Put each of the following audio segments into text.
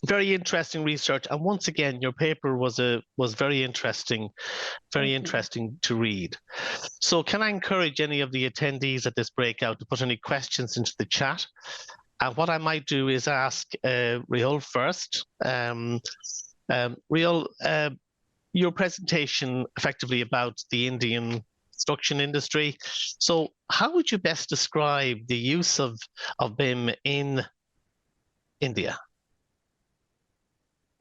Very interesting research, and once again, your paper was very interesting, to read. So, can I encourage any of the attendees at this breakout to put any questions into the chat? And what I might do is ask Riol first. Riol, your presentation effectively about the Indian construction industry. So, how would you best describe the use of BIM in India?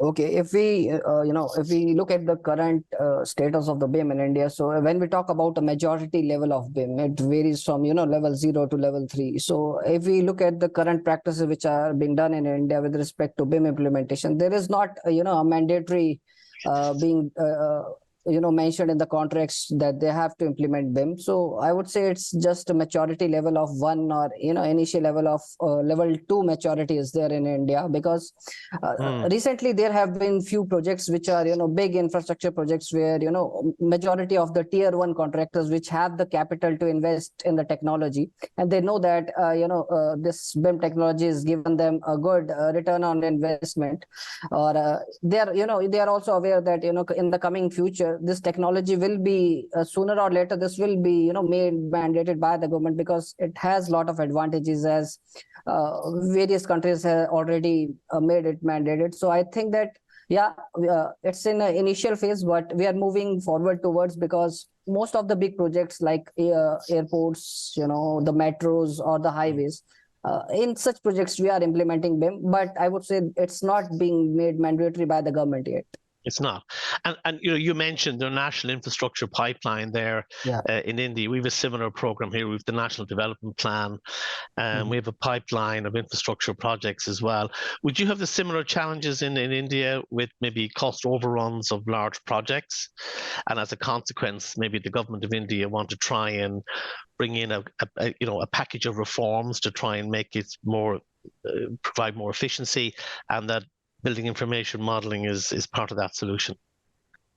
Okay, if we if we look at the current status of the BIM in India, so when we talk about a majority level of BIM, it varies from level 0 to level 3. So if we look at the current practices which are being done in India with respect to BIM implementation, there is not a mandatory being mentioned in the contracts that they have to implement BIM. So I would say it's just a maturity level of 1, or initial level of level 2 maturity is there in India, because recently there have been few projects which are big infrastructure projects where majority of the tier 1 contractors which have the capital to invest in the technology, and they know that this BIM technology has given them a good return on investment, or they are also aware that in the coming future this technology will be sooner or later this will be made mandated by the government, because it has a lot of advantages, as various countries have already made it mandated. So I think that it's in an initial phase, but we are moving forward towards, because most of the big projects like airports, the metros or the highways, in such projects we are implementing BIM, but I would say it's not being made mandatory by the government yet. It's not. And you mentioned the national infrastructure pipeline there in India. We have a similar program here. We have the National Development Plan, and we have a pipeline of infrastructure projects as well. Would you have the similar challenges in India with maybe cost overruns of large projects? And as a consequence, maybe the government of India want to try and bring in a package of reforms to try and make it more, provide more efficiency, and that building information modeling is part of that solution.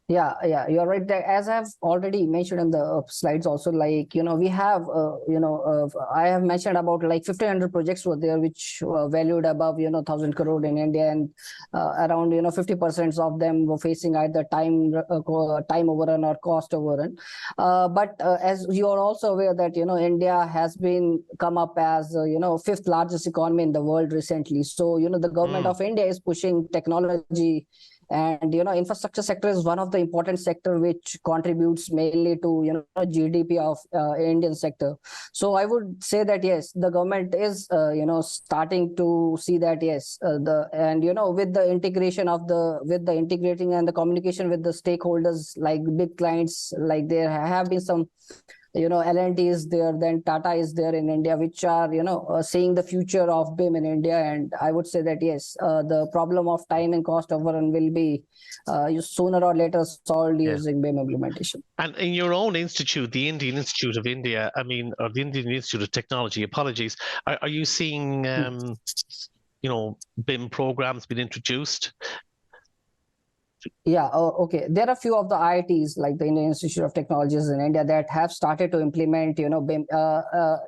Yeah, you're right. As I've already mentioned in the slides also, like, we have, I have mentioned about like 1,500 projects were there, which were valued above, 1,000 crore in India, and around, 50% of them were facing either time overrun or cost overrun. But as you are also aware that, India has been come up as, 5th largest economy in the world recently. So, the government of India is pushing technology, and infrastructure sector is one of the important sector which contributes mainly to GDP of Indian sector. So I would say that yes, the government is starting to see that yes, with the integration of with the integrating and the communication with the stakeholders like big clients, like there have been some L&T is there, then Tata is there in India, which are, seeing the future of BIM in India. And I would say that, yes, the problem of time and cost overrun will be sooner or later solved using BIM implementation. And in your own institute, the Indian Institute of India, or the Indian Institute of Technology, apologies, are you seeing, BIM programs being introduced? Yeah, okay. There are a few of the IITs, like the Indian Institute of Technologies in India, that have started to implement, BIM.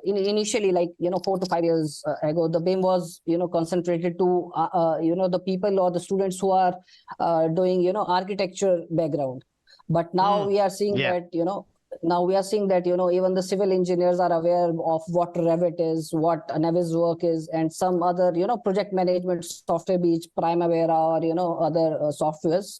Initially, like, 4 to 5 years ago, the BIM was, concentrated to, the people or the students who are doing, architecture background. But now we are seeing that, even the civil engineers are aware of what Revit is, what Navis work is, and some other, project management software, be it Primavera or, other softwares.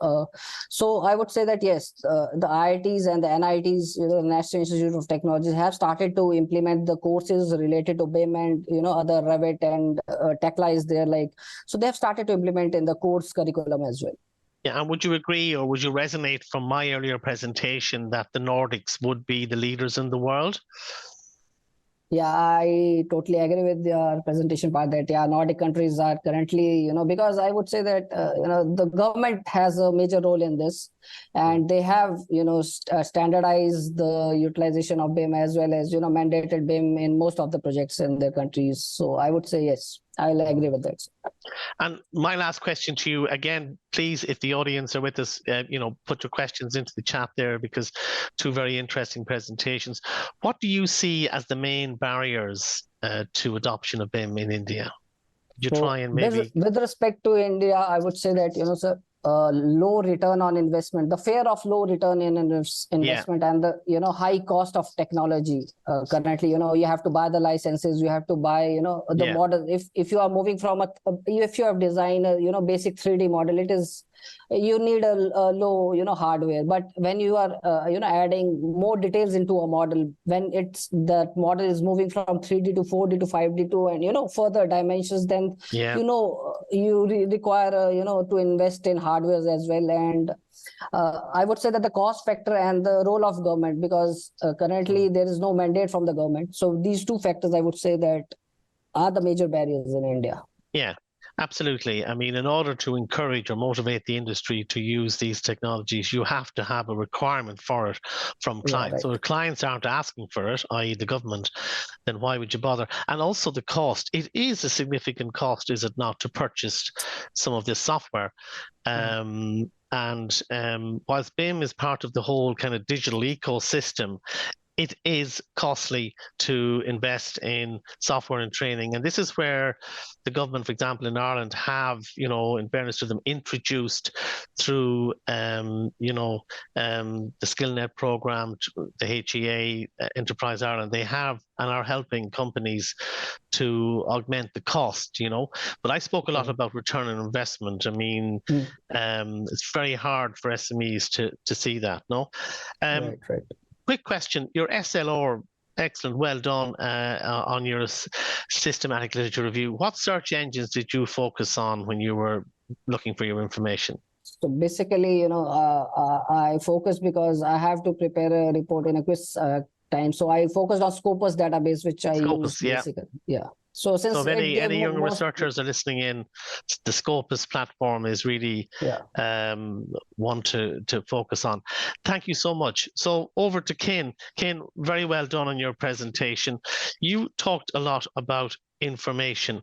So I would say that, yes, the IITs and the NITs, the National Institute of Technology, have started to implement the courses related to BIM and, other Revit, and Tekla is there. Like, so they have started to implement in the course curriculum as well. Yeah, and would you agree, or would you resonate from my earlier presentation that the Nordics would be the leaders in the world? Yeah, I totally agree with your presentation part that, Nordic countries are currently, because I would say that, the government has a major role in this, and they have, standardized the utilization of BIM as well as, mandated BIM in most of the projects in their countries. So I would say, yes, I'll agree with that. And my last question to you, again, please, if the audience are with us, put your questions into the chat there, because 2 very interesting presentations. What do you see as the main barriers to adoption of BIM in India? You try and with respect to India, I would say that, sir, low return on investment, the fear of low return in investment, and the high cost of technology. Currently, you have to buy the licenses, you have to buy the model. If you are moving from if you have designed a basic 3D model, you need a low hardware. But when you are adding more details into a model, when that model is moving from 3D to 4D to 5D to and further dimensions, then you require to invest in hardware as well. And I would say that the cost factor and the role of government, because currently there is no mandate from the government. So these two factors, I would say, that are the major barriers in India. Yeah. Absolutely. I mean, in order to encourage or motivate the industry to use these technologies, you have to have a requirement for it from clients. Right. So if clients aren't asking for it, i.e. the government, then why would you bother? And also the cost. It is a significant cost, is it not, to purchase some of this software? And whilst BIM is part of the whole kind of digital ecosystem, it is costly to invest in software and training. And this is where the government, for example, in Ireland have, in fairness to them, introduced through, the SkillNet program, the HEA, Enterprise Ireland, they have and are helping companies to augment the cost, But I spoke a lot about return on investment. I mean, it's very hard for SMEs to see that, no? Right. Quick question, your SLR, excellent, well done on your systematic literature review. What search engines did you focus on when you were looking for your information? So basically, I focused because I have to prepare a report in a quiz time. So I focused on Scopus database, which I use basically. Yeah. So since if any young researchers are listening in, the Scopus platform is really one to focus on. Thank you so much. So over to Ken. Ken, very well done on your presentation. You talked a lot about information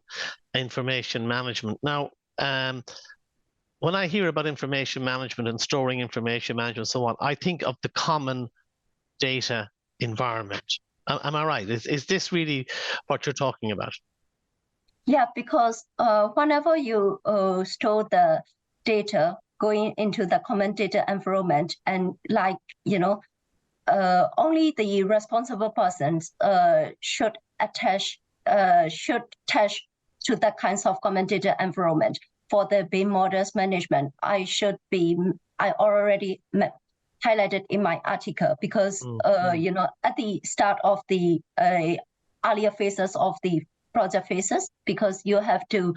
management. Now, when I hear about information management and storing information management and so on, I think of the common data environment. Am I right? Is this really what you're talking about? Yeah, because whenever you store the data going into the common data environment, and only the responsible persons should attach to that kinds of common data environment. For the BIM models management, I already highlighted in my article, because at the start of the earlier phases of the project phases, because you have to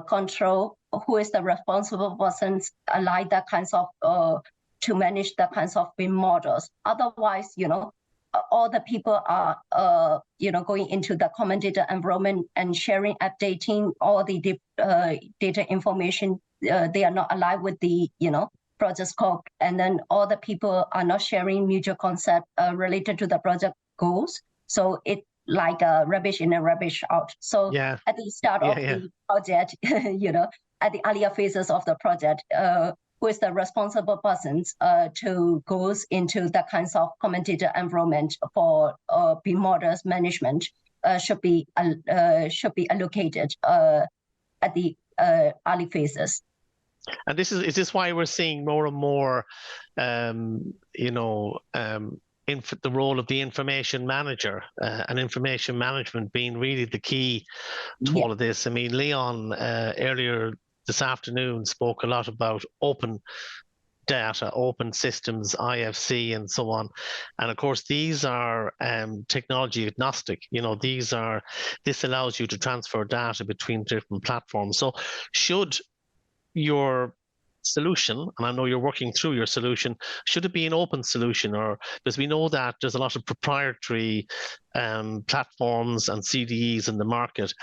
control who is the responsible persons, like that kinds of to manage the kinds of BIM models. Otherwise, all the people are going into the common data environment and sharing, updating all the data information. They are not aligned with the project scope, and then all the people are not sharing mutual concept related to the project goals. So it like rubbish in and rubbish out. So at the start of the project, at the earlier phases of the project, who is the responsible persons to goes into the kinds of common data environment for BIM models management should be allocated at the early phases. And is this why we're seeing more and more, the role of the information manager and information management being really the key to all of this? I mean, Leon earlier this afternoon spoke a lot about open data, open systems, IFC, and so on. And of course, these are technology agnostic. This allows you to transfer data between different platforms. So should your solution, and I know you're working through your solution, should it be an open solution? Or because we know that there's a lot of proprietary platforms and CDEs in the market,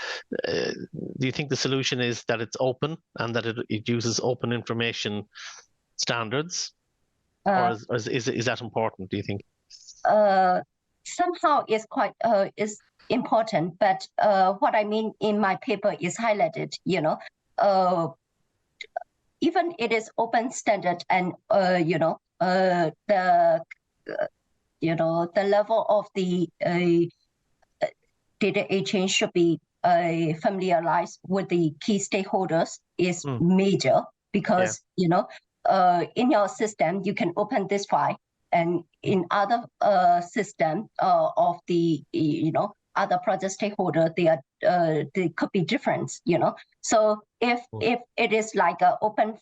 do you think the solution is that it's open and that it uses open information standards? Or is that important, do you think? Somehow it's quite is important, but what I mean in my paper is highlighted, even it is open standard, and the level of the data exchange should be familiarized with the key stakeholders is major, because in your system you can open this file, and in other system of the other project stakeholder, they could be different. So if it is like an open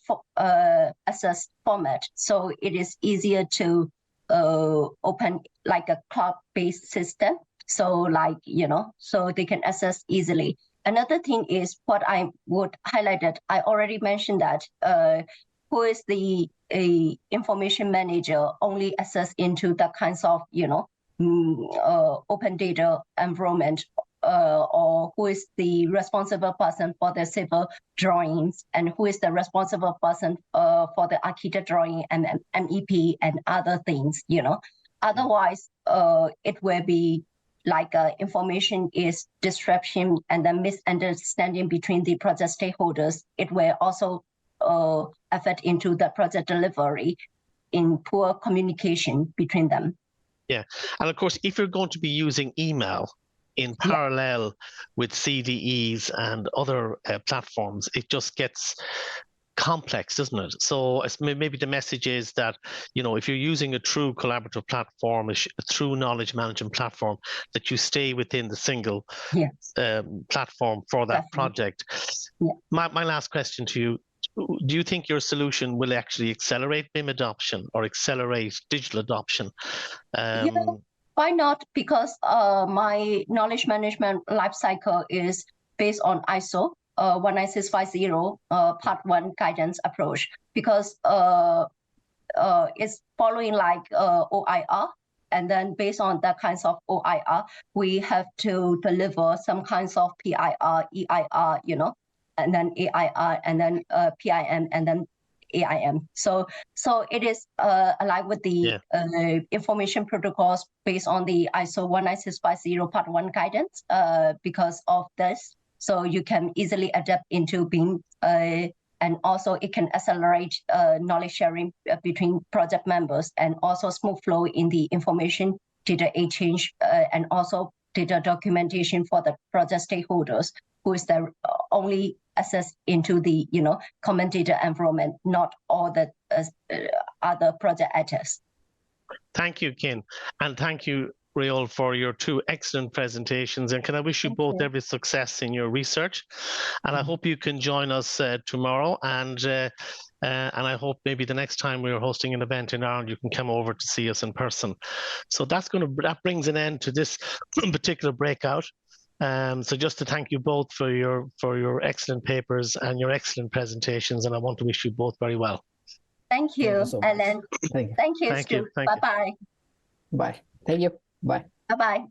access format, so it is easier to open like a cloud-based system. So so they can access easily. Another thing is what I would highlight that I already mentioned that who is the information manager only access into the kinds of open data environment, or who is the responsible person for the civil drawings, and who is the responsible person for the architect drawing and MEP and other things. Otherwise it will be like information is disruption and then misunderstanding between the project stakeholders. It will also affect into the project delivery in poor communication between them. Yeah, and of course, if you're going to be using email in parallel with CDEs and other platforms, it just gets complex, doesn't it? So maybe the message is that, if you're using a true collaborative platform, a true knowledge management platform, that you stay within the single platform for that project. Yeah. My last question to you, do you think your solution will actually accelerate BIM adoption or accelerate digital adoption? Why not? Because my knowledge management lifecycle is based on ISO 19650 Part 1 guidance approach, because it's following like OIR. And then based on that kinds of OIR, we have to deliver some kinds of PIR, EIR, and then AIR, and then PIM, and then AIM. So it is aligned with the information protocols based on the ISO 19650 Part 1 guidance. Because of this, so you can easily adapt into BIM, and also it can accelerate knowledge sharing between project members, and also smooth flow in the information data exchange, and also data documentation for the project stakeholders, who is the only access into the common data environment, not all the other project actors. Thank you, Kin, and thank you, Riol, for your two excellent presentations. And can I wish you both every success in your research? And I hope you can join us tomorrow. And I hope maybe the next time we're hosting an event in Ireland, you can come over to see us in person. So that brings an end to this particular breakout. So just to thank you both for your excellent papers and your excellent presentations, and I want to wish you both very well. Thank you, Alan. Thank you. Thank you, Stu. Bye-bye. Bye. Thank you. Bye. Bye-bye.